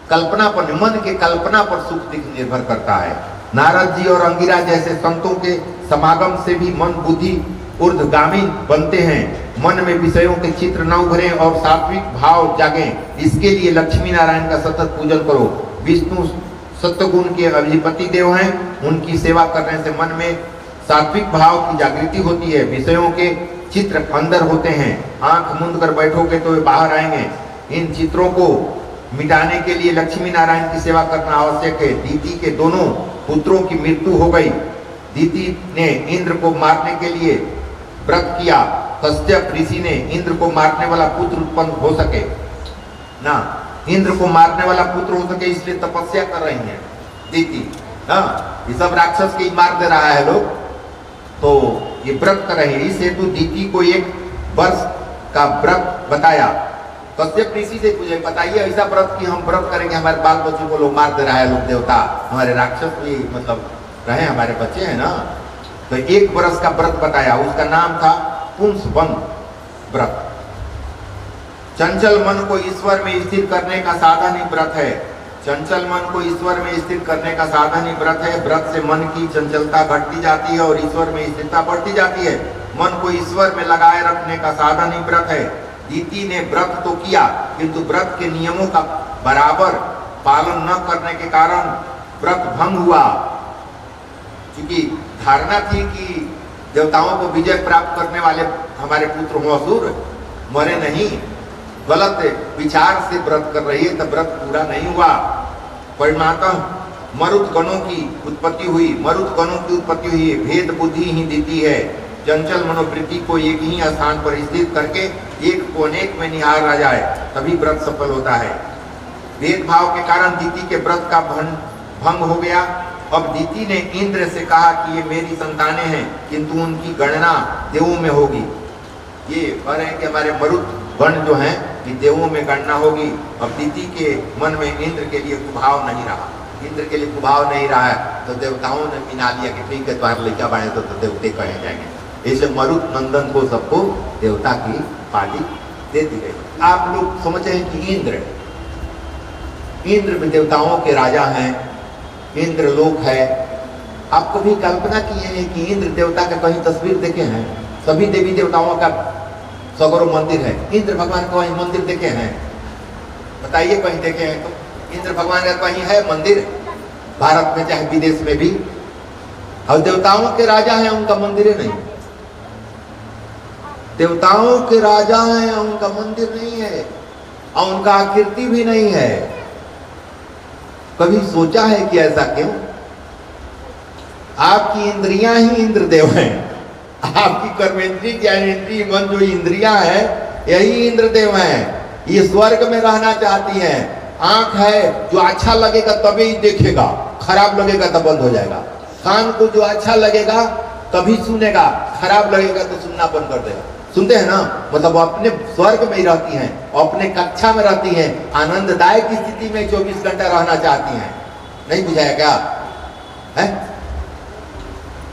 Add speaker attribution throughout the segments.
Speaker 1: कल्पना पर, मन के कल्पना पर सुख दुख निर्भर करता है। नारद जी और अंगिरा जैसे संतों के समागम से भी मन बुद्धि ऊर्ध्वगामी बनते हैं। मन में विषयों के चित्र न उभरे और सात्विक भाव जागे, इसके लिए लक्ष्मी नारायण का सतत पूजन करो। विष्णु सत्वगुण के अधिपति देव हैं, उनकी सेवा करने से मन में सात्विक भाव की जागृति होती है। विषयों के चित्र अंदर होते हैं, आंख मूंद कर बैठोगे तो वे बाहर आएंगे। इन चित्रों को मिटाने के लिए लक्ष्मी नारायण की सेवा करना आवश्यक है। दीति के दोनों पुत्रों की मृत्यु हो गई। दीति ने इंद्र को मारने के लिए व्रत किया। कश्यप ऋषि ने इंद्र को मारने वाला पुत्र उत्पन्न हो सके ना, इंद्र को मारने वाला पुत्र हो सके, इसलिए तपस्या कर रही है दीति। हाँ, ये सब राक्षस के मार दे रहा है लोग, तो ये व्रत कर रहे हैं। इस हेतु दीति को एक वर्ष का व्रत बताया। कश्यप ऋषि से पूछे, बताइए ऐसा व्रत कि हम व्रत करेंगे, हमारे बाल बच्चों को लोग मार दे रहा है, लोग देवता, हमारे राक्षस भी मतलब रहे, हमारे बच्चे हैं ना। तो एक वर्ष का व्रत बताया, उसका नाम था पुंसवन व्रत। चंचल मन को ईश्वर में स्थिर करने का साधन ही व्रत है। चंचल मन को ईश्वर में स्थिर करने का साधन ही व्रत है। व्रत से मन की चंचलता घटती जाती है और ईश्वर में स्थिरता बढ़ती जाती है। मन को ईश्वर में लगाए रखने का साधन ही व्रत है। दीति ने व्रत तो किया, किंतु व्रत के नियमों का बराबर पालन न करने के कारण व्रत भंग हुआ। क्योंकि धारणा थी कि देवताओं को विजय प्राप्त करने वाले हमारे पुत्र हों, असुर मरे नहीं, गलत विचार से व्रत कर रही है, तब व्रत पूरा नहीं हुआ। परिणामतः मरुत गणों की उत्पत्ति हुई। मरुत गणों की उत्पत्ति हुई, भेद बुद्धि ही दीति है। चंचल मनोवृत्ति को एक ही स्थान पर स्थित करके एक को अनेक में निहारा जाए, तभी व्रत सफल होता है। भेदभाव के कारण दीति के व्रत का भंग हो गया। अब दीति ने इंद्र से कहा कि ये मेरी संतानें हैं, किंतु उनकी गणना देवों में होगी। ये कह रहे हैं कि हमारे मरुत गण जो हैं कि देवों में गणना होगी। अब दीति के मन में इंद्र के लिए कुभाव नहीं रहा, इंद्र के लिए कुभाव नहीं रहा है, तो देवताओं ने मिला लिया कि ठीक है, तुम्हारे लड़का बने तो देवते कहे जाएंगे। इसे मरुत नंदन को सबको देवता की पार्टी दे दी गई। आप लोग समझ रहे हैं कि इंद्र भी देवताओं के राजा हैं, इंद्र लोक है। आप कभी कल्पना किए हैं कि इंद्र देवता का कहीं तस्वीर देखे हैं? सभी देवी देवताओं का सगरो मंदिर है। इंद्र भगवान का कहीं मंदिर देखे हैं? बताइए, कहीं देखे हैं तो? इंद्र भगवान का कहीं है मंदिर भारत में, चाहे विदेश में भी? और देवताओं के राजा हैं, उनका मंदिर नहीं। देवताओं के राजा हैं, उनका मंदिर नहीं है और उनका आकृति भी नहीं है। कभी सोचा है कि ऐसा क्यों? आपकी इंद्रियां ही इंद्रदेव हैं। आपकी कर्मेंद्री, ज्ञानेंद्री, मन जो इंद्रियां हैं, यही इंद्रदेव हैं। ये स्वर्ग में रहना चाहती हैं। आंख है, जो अच्छा लगेगा तभी ही देखेगा, खराब लगेगा तो बंद हो जाएगा। कान को जो अच्छा लगेगा तभी सुनेगा, खराब लगेगा तो सुनना बंद कर देगा। सुनते हैं ना, मतलब वो अपने स्वर्ग में ही रहती हैं, अपने कक्षा में रहती हैं, आनंददायक स्थिति में 24 घंटा रहना चाहती हैं। नहीं बुझाया क्या है?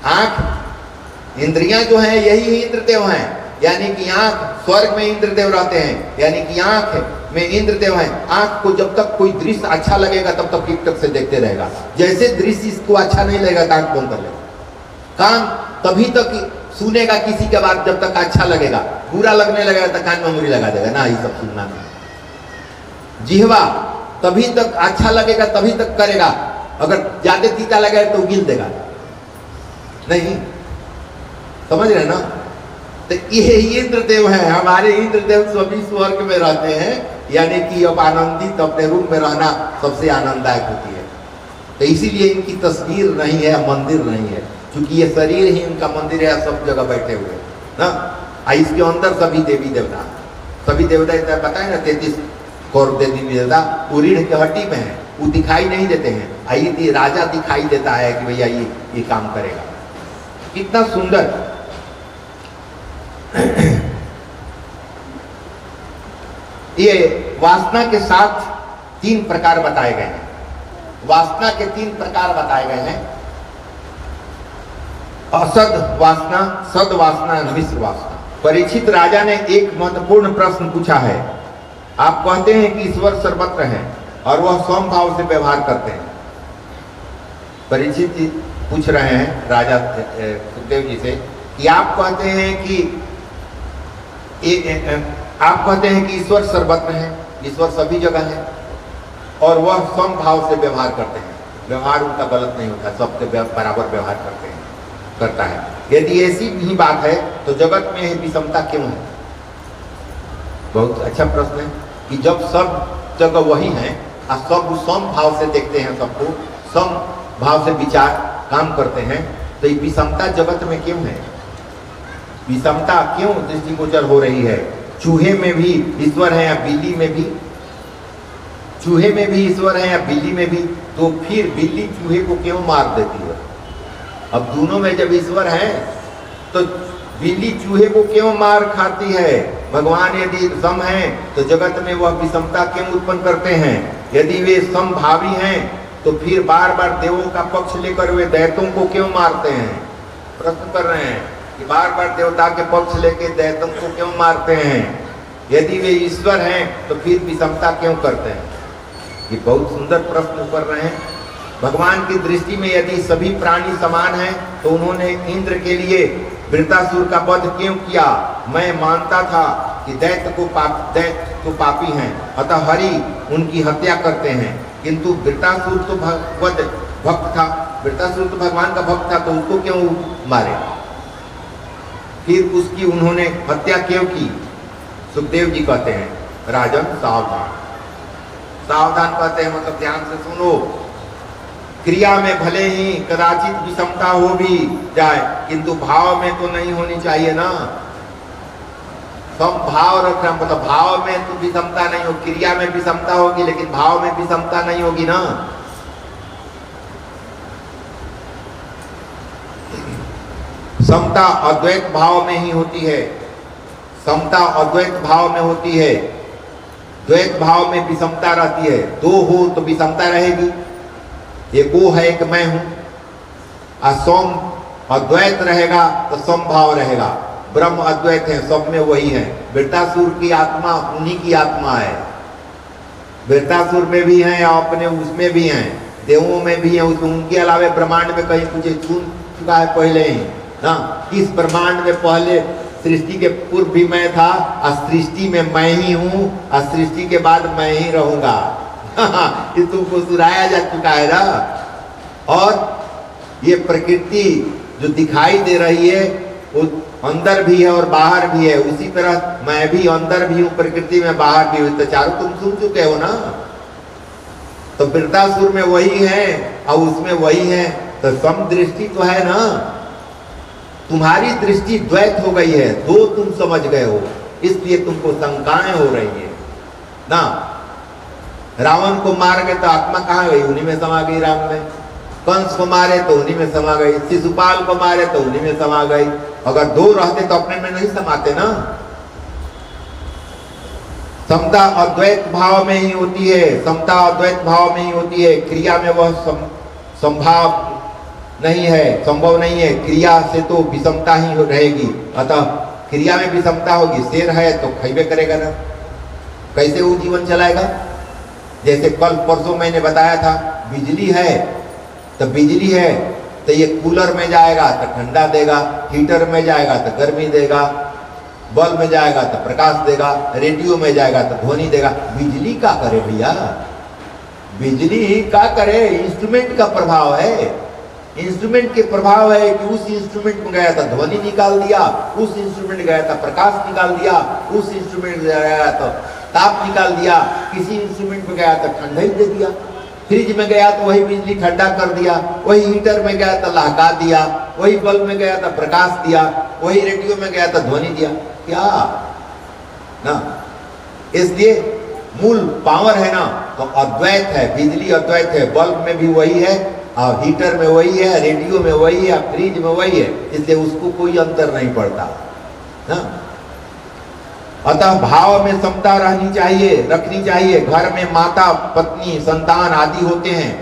Speaker 1: आंख, इंद्रियां जो हैं यही इंद्रदेव हैं। यानी कि आंख, स्वर्ग में इंद्रदेव रहते हैं, यानी कि आंख में इंद्रदेव हैं। आंख को जब तक कोई दृश्य अच्छा लगेगा तब तक टिकटक से देखते रहेगा। जैसे दृश्य इसको अच्छा नहीं लगेगा तो आंख बंद कर लेगा। कान तभी तक सुनेगा किसी के बाद जब तक अच्छा लगेगा, बुरा लगने लगेगा तो कान में उंगली लगा देगा ना, ये सब सुनना नहीं। जिह्वा तभी तक अच्छा लगेगा तभी तक करेगा, अगर ज्यादा तीता लगेगा तो गिल देगा। नहीं समझ रहे ना? तो ये इंद्रदेव हैं हमारे। इंद्रदेव सभी स्वर्ग में रहते हैं, यानी कि अब आनंदित अपने रूम में रहना सबसे आनंददायक होती है। तो इसीलिए इनकी तस्वीर नहीं है, मंदिर नहीं है, क्योंकि ये शरीर ही इनका मंदिर है। सब जगह बैठे हुए ना, इसके अंदर सभी देवी देवता, सभी देवता पता है ना, 33 करोड़ देवी देवता वो रीढ़ के हड्डी में है, वो दिखाई नहीं देते हैं। ये राजा दिखाई देता है कि भैया ये काम करेगा। कितना सुंदर। ये वासना के साथ 3 प्रकार बताए गए हैं। वासना के 3 प्रकार बताए गए हैं, असद वासना, सद वासना, मिश्र वासना। परीक्षित राजा ने एक महत्वपूर्ण प्रश्न पूछा है। आप कहते हैं कि ईश्वर सर्वत्र है, और वह समभाव से व्यवहार करते हैं। परीक्षित जी पूछ रहे हैं राजा सुखदेव जी से कि आप कहते हैं कि ईश्वर सर्वत्र है, ईश्वर सभी जगह है, और वह समभाव से व्यवहार करते हैं। व्यवहार उनका गलत नहीं होता, सबसे बराबर व्यवहार करता है। यदि ऐसी ही बात है तो जगत में विषमता क्यों है? बहुत अच्छा प्रश्न है कि जब सब जगह वही है और सब सम भाव से देखते हैं, सबको सम भाव से विचार काम करते हैं, तो ये विषमता जगत में क्यों है? विषमता क्यों दृष्टिगोचर हो रही है? चूहे में भी ईश्वर है या बिल्ली में भी? चूहे में भी ईश्वर है या बिल्ली में भी? तो फिर बिल्ली चूहे को क्यों मार देती है? अब दोनों में जब ईश्वर है तो बिल्ली चूहे को क्यों मार खाती है? भगवान यदि सम है तो जगत में वह विषमता क्यों उत्पन्न करते हैं? यदि वे समभावी हैं तो फिर बार बार देवों का पक्ष लेकर वे दैत्यों को क्यों मारते हैं? प्रश्न कर रहे हैं कि बार बार देवता के पक्ष लेकर दैत्यों को क्यों मारते हैं? यदि वे ईश्वर हैं तो फिर विषमता क्यों करते हैं? ये बहुत सुंदर प्रश्न कर रहे हैं। भगवान की दृष्टि में यदि सभी प्राणी समान हैं तो उन्होंने इंद्र के लिए वृत्तासुर का वध क्यों किया? मैं मानता था कि दैत्य तो पापी हैं, अतः हरि उनकी हत्या करते हैं, किंतु वृत्तासुर तो भक्त था, वृत्तासुर तो भगवान का भक्त था, तो उसको क्यों मारे? फिर उसकी उन्होंने हत्या क्यों की? सुखदेव जी कहते हैं, राजन सावधान। सावधान कहते हैं मतलब ध्यान से सुनो। क्रिया में भले ही कदाचित विषमता हो भी जाए, किंतु भाव में तो नहीं होनी चाहिए ना। सब भाव रखना, मतलब भाव में तो विषमता नहीं हो, क्रिया में विषमता होगी लेकिन भाव में विषमता नहीं होगी ना। समता अद्वैत भाव में ही होती है, समता अद्वैत भाव में होती है। द्वैत भाव में विषमता रहती है, दो हो तो विषमता रहेगी, एक वो है एक मैं हूं। असम अद्वैत रहेगा तो समभाव रहेगा। ब्रह्म अद्वैत है, सब में वही है। वृत्तासुर की आत्मा उन्हीं की आत्मा है, वृत्तासुर में भी है और अपने उसमें भी है, देवों में भी है। उनके अलावा ब्रह्मांड में कहीं कुछ छून चुका है पहले ही ना। इस ब्रह्मांड में पहले सृष्टि के पूर्व भी मैं था, और सृष्टि में मैं ही हूं, और सृष्टि के बाद मैं ही रहूंगा। ये तुमको सुनाया जा चुका है ना। और ये प्रकृति जो दिखाई दे रही है वो अंदर भी है और बाहर भी है, उसी तरह मैं भी अंदर भी हूं प्रकृति में, बाहर भी हूं। तो चारों तुम सुन चुके हो ना। तो वृत्तासुर में वही है और उसमें वही है, तो सम दृष्टि तो है ना। तुम्हारी दृष्टि द्वैत हो गई है, दो तुम समझ गए हो, इसलिए तुमको शंकाएं हो रही है ना। रावण को मार गए तो आत्मा कहाँ गई? उन्हीं में समा गई राम में। कंस को मारे तो उन्हीं में समा गई, शिशुपाल को मारे तो उन्हीं में समा गई। अगर दो रहते तो अपने में नहीं समाते ना। समता अद्वैत भाव में ही होती है, समता अद्वैत भाव में ही होती है। क्रिया में वह संभाव नहीं है, संभव नहीं है। क्रिया से तो विषमता ही रहेगी, अतः क्रिया में विषमता होगी। शेर है तो खैबे करेगा ना, कैसे वो जीवन चलाएगा? जैसे कल परसों मैंने बताया था, बिजली है तो बिजली है तो ये कूलर में जाएगा तो ठंडा देगा, हीटर में जाएगा तो गर्मी देगा, बल्ब में जाएगा तो प्रकाश देगा, रेडियो में जाएगा तो ध्वनि देगा। बिजली क्या करे भैया? बिजली क्या करे? इंस्ट्रूमेंट का प्रभाव है। इंस्ट्रूमेंट के प्रभाव है कि उस इंस्ट्रूमेंट में गया था ध्वनि निकाल दिया, उस इंस्ट्रूमेंट गया था प्रकाश निकाल दिया, उस इंस्ट्रूमेंट गया तो ताप निकाल दिया, किसी इंस्ट्रूमेंट में गया तो ठंडा ही दे दिया, फ्रिज में गया तो वही बिजली ठंडा कर दिया, वही हीटर में गया तो लहका दिया, वही बल्ब में गया तो प्रकाश दिया, वही रेडियो में गया तो ध्वनि दिया। क्या ना, इसलिए मूल पावर है ना, तो अद्वैत है, बिजली अद्वैत है। बल्ब में भी वही है और हीटर में वही है, रेडियो में वही है, फ्रिज में वही है, इसलिए उसको कोई अंतर नहीं पड़ता ना। अतः भाव में समता रहनी चाहिए, रखनी चाहिए। घर में माता पत्नी संतान आदि होते हैं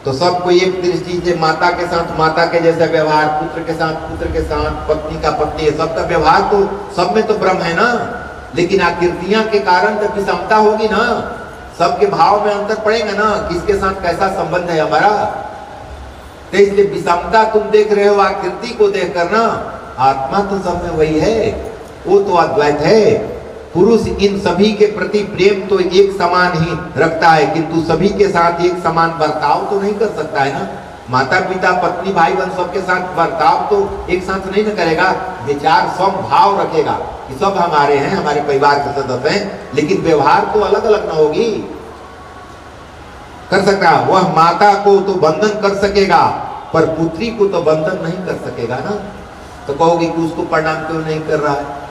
Speaker 1: तो सबको एक दृष्टि से माता के साथ माता के जैसा व्यवहार, पुत्र के साथ पुत्र के साथ, पत्नी का पत्नी, सबका व्यवहार तो सब में तो ब्रह्म है ना। लेकिन आकृतियां के कारण तो विषमता होगी ना। सबके भाव में अंतर पड़ेगा ना, किसके साथ कैसा संबंध है हमारा। तो इसलिए विषमता तुम देख रहे हो आकृति को देखकर ना, आत्मा तो सब में वही है, वो तो अद्वैत है। पुरुष इन सभी के प्रति प्रेम तो एक समान ही रखता है, किंतु सभी के साथ एक समान बर्ताव तो नहीं कर सकता है ना। माता पिता पत्नी भाई बहन सबके साथ बर्ताव तो एक साथ नहीं न करेगा, विचार सम भाव रखेगा कि सब हमारे हैं, हमारे परिवार के सदस्य हैं, लेकिन व्यवहार तो अलग अलग न होगी कर सकता। वह माता को तो बंधन कर सकेगा पर पुत्री को तो बंधन नहीं कर सकेगा ना। तो कहोगे कि उसको प्रणाम क्यों नहीं कर रहा है,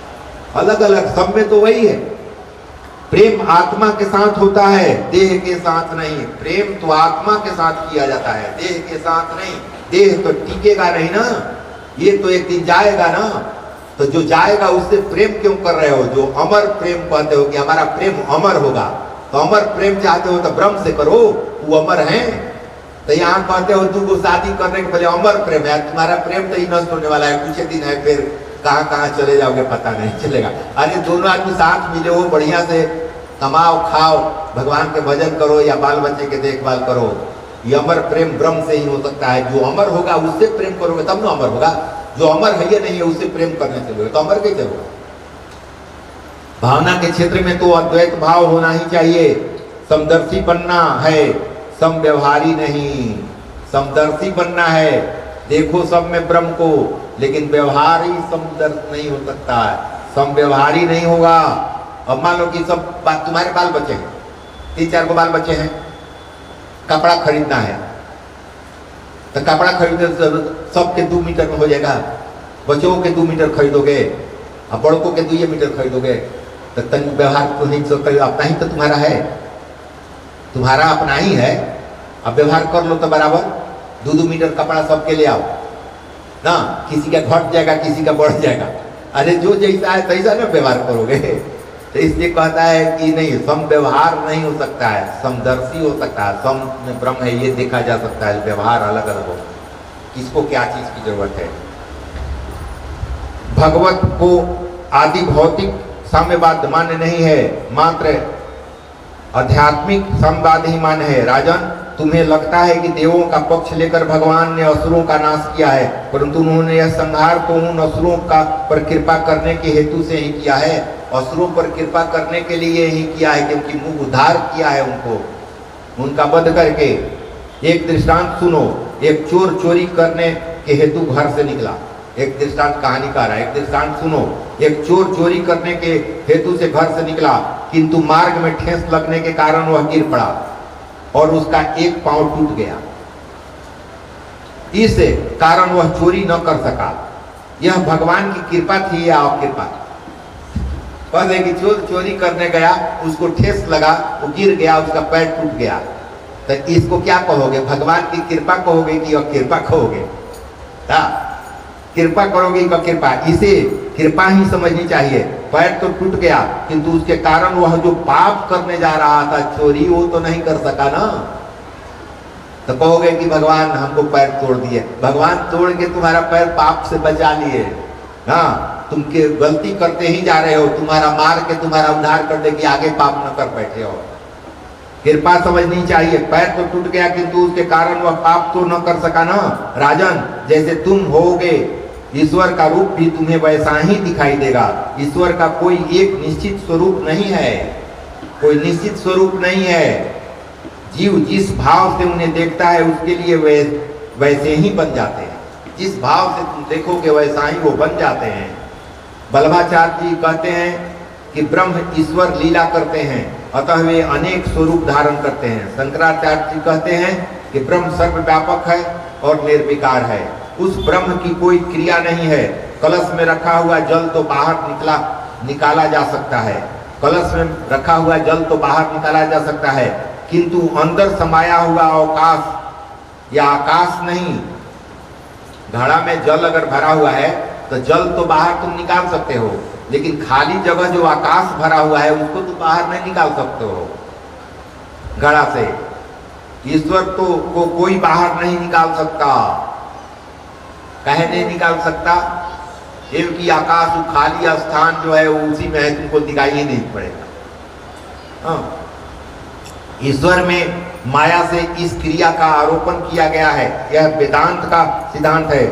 Speaker 1: अलग अलग, सब में तो वही है। प्रेम आत्मा के साथ होता है, देह के साथ नहीं। प्रेम तो आत्मा के साथ किया जाता है, देह के साथ नहीं। देह तो टिकेगा नहीं ना, ये तो एक दिन जाएगा ना। तो जो जाएगा उससे प्रेम क्यों कर रहे हो? जो अमर प्रेम कहते हो कि हमारा प्रेम अमर होगा, तो अमर प्रेम चाहते हो तो ब्रह्म से करो, वो अमर है। तो यहाँ कहते हो तुमको शादी करने के पहले अमर प्रेम है, तुम्हारा प्रेम तो ही नष्ट होने वाला है, कुछ दिन है, फिर कहाँ कहाँ चले जाओगे पता नहीं चलेगा। अरे दोनों आदमी साथ मिले हो, बढ़िया से कमाओ खाओ, भगवान के भजन करो या बाल बच्चे के देखभाल करो। ये अमर प्रेम ब्रह्म से ही हो सकता है। जो अमर होगा उससे प्रेम करोगे तब ना अमर होगा। जो अमर है या नहीं है उससे प्रेम करने चलोगे तो अमर कैसे होगा? भावना के क्षेत्र में तो अद्वैत भाव होना ही चाहिए। समदर्शी बनना है, समव्यवहारी नहीं। समदर्शी बनना है, देखो सब में ब्रह्म को, लेकिन व्यवहार ही समदर्श नहीं हो सकता है, समव्यवहारी नहीं होगा। अब मान लो कि सब तुम्हारे बाल बच्चे हैं, 3-4 को बाल बच्चे हैं, कपड़ा खरीदना है, तो कपड़ा खरीदने सबके 2 मीटर में हो जाएगा। बच्चों के 2 मीटर खरीदोगे और बड़कों के 2 मीटर खरीदोगे, तो तन व्यवहार तो नहीं सोचते, अपना ही तो तुम्हारा है, तुम्हारा अपना ही है। अब व्यवहार कर लो तो बराबर 2-2 मीटर कपड़ा सबके ले आओ ना, किसी का घट जाएगा किसी का बढ़ जाएगा। अरे जो जैसा है तैसा ना व्यवहार करोगे। तो इसलिए कहता है कि नहीं, सम व्यवहार नहीं हो सकता है, समदर्शी हो सकता है। सम में ब्रह्म है ये देखा जा सकता है, व्यवहार अलग अलग हो, किसको क्या चीज की जरूरत है। भगवत को आदि भौतिक साम्यवाद मान्य नहीं है, मात्र आध्यात्मिक संवाद ही मान्य है। राजन, तुम्हें लगता है कि देवों का पक्ष लेकर भगवान ने असुरों का नाश किया है, परंतु उन्होंने यह संहार तो उन असुरों का पर कृपा करने के हेतु से ही किया है। असुरों पर कृपा करने के लिए ही किया है, क्योंकि मुख उद्धार किया है उनको, उनका वध करके। एक दृष्टांत सुनो, एक चोर चोरी करने के हेतु घर से निकला। एक दृष्टांत कहानीकार है, एक दृष्टांत सुनो। एक चोर चोरी करने के हेतु से घर से निकला, किंतु मार्ग में ठेस लगने के कारण वह गिर पड़ा और उसका एक पांव टूट गया। इस कारण वह चोरी न कर सका। यह भगवान की कृपा थी या अकृपा? पहले कि चोर चोरी करने गया, उसको ठेस लगा, वो गिर गया, उसका पैर टूट गया। तो इसको क्या कहोगे? भगवान की कृपा कहोगे कि अकृपा कहोगे? कृपा करोगे कि कृपा? इसे कृपा ही समझनी चाहिए। पैर तो टूट गया, किंतु उसके कारण वह जो पाप करने जा रहा था चोरी, वो तो नहीं कर सका ना। तो कहोगे कि भगवान हमको पैर तोड़ दिए। भगवान तोड़ के तुम्हारा पैर पाप से बचा लिए। हाँ, तुम के गलती करते ही जा रहे हो, तुम्हारा मार के तुम्हारा उद्धार कर दे कि आगे पाप न कर बैठे हो। कृपा समझनी चाहिए। पैर तो टूट गया, किंतु उसके कारण वह पाप तो न कर सका ना। राजन, जैसे तुम होगे, ईश्वर का रूप भी तुम्हें वैसा ही दिखाई देगा। ईश्वर का कोई एक निश्चित स्वरूप नहीं है, कोई निश्चित स्वरूप नहीं है। जीव जिस भाव से उन्हें देखता है उसके लिए वैसे ही बन जाते हैं। जिस भाव से तुम देखोगे वैसा ही वो बन जाते हैं। बल्लभाचार्य जी कहते हैं कि ब्रह्म ईश्वर लीला करते हैं, अतः वे अनेक स्वरूप धारण करते हैं। शंकराचार्य जी कहते हैं कि ब्रह्म सर्वव्यापक है और निर्विकार है, उस ब्रह्म की कोई क्रिया नहीं है। कलश में रखा हुआ जल तो बाहर निकाला जा सकता है, कलश में रखा हुआ जल तो बाहर निकाला जा सकता है, किंतु अंदर समाया हुआ अवकाश या आकाश नहीं। घड़ा में जल अगर भरा हुआ है तो जल तो बाहर तुम निकाल सकते हो, लेकिन खाली जगह जो आकाश भरा हुआ है उसको तो बाहर नहीं निकाल सकते हो घड़ा से। ईश्वर तो को कोई बाहर नहीं निकाल सकता। कहे नहीं निकाल सकता? क्योंकि आकाश खाली स्थान जो है वो उसी में है, तुमको दिखाई ही नहीं पड़ेगा। हाँ, ईश्वर में माया से इस क्रिया का आरोपण किया गया है। यह वेदांत का सिद्धांत है।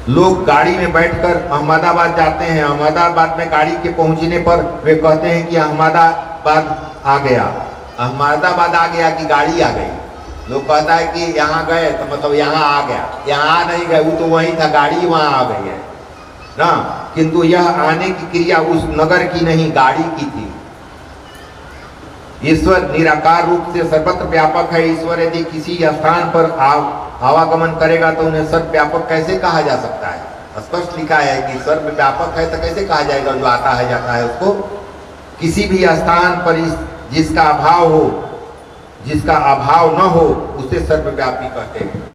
Speaker 1: लोग गाड़ी में बैठकर अहमदाबाद जाते हैं। अहमदाबाद में गाड़ी के पहुंचने पर वे कहते हैं कि अहमदाबाद आ गया। अहमदाबाद आ गया कि गाड़ी आ गई। लोग कहता है कि यहाँ गए तो मतलब यहाँ आ गया। यहाँ आ नहीं गए, वो तो वहीं था, गाड़ी वहाँ आ गई है ना। किंतु यह आने की क्रिया उस नगर की नहीं, गाड़ी की थी। ईश्वर निराकार रूप से सर्वत्र व्यापक है। ईश्वर यदि किसी स्थान पर आवागमन करेगा तो उन्हें सर्वव्यापक कैसे कहा जा सकता है? स्पष्ट लिखा है कि सर्वव्यापक है तो कैसे कहा जाएगा जो आता है जाता है उसको? किसी भी स्थान पर जिसका अभाव हो, जिसका अभाव न हो, उसे सर्वव्यापी कहते हैं।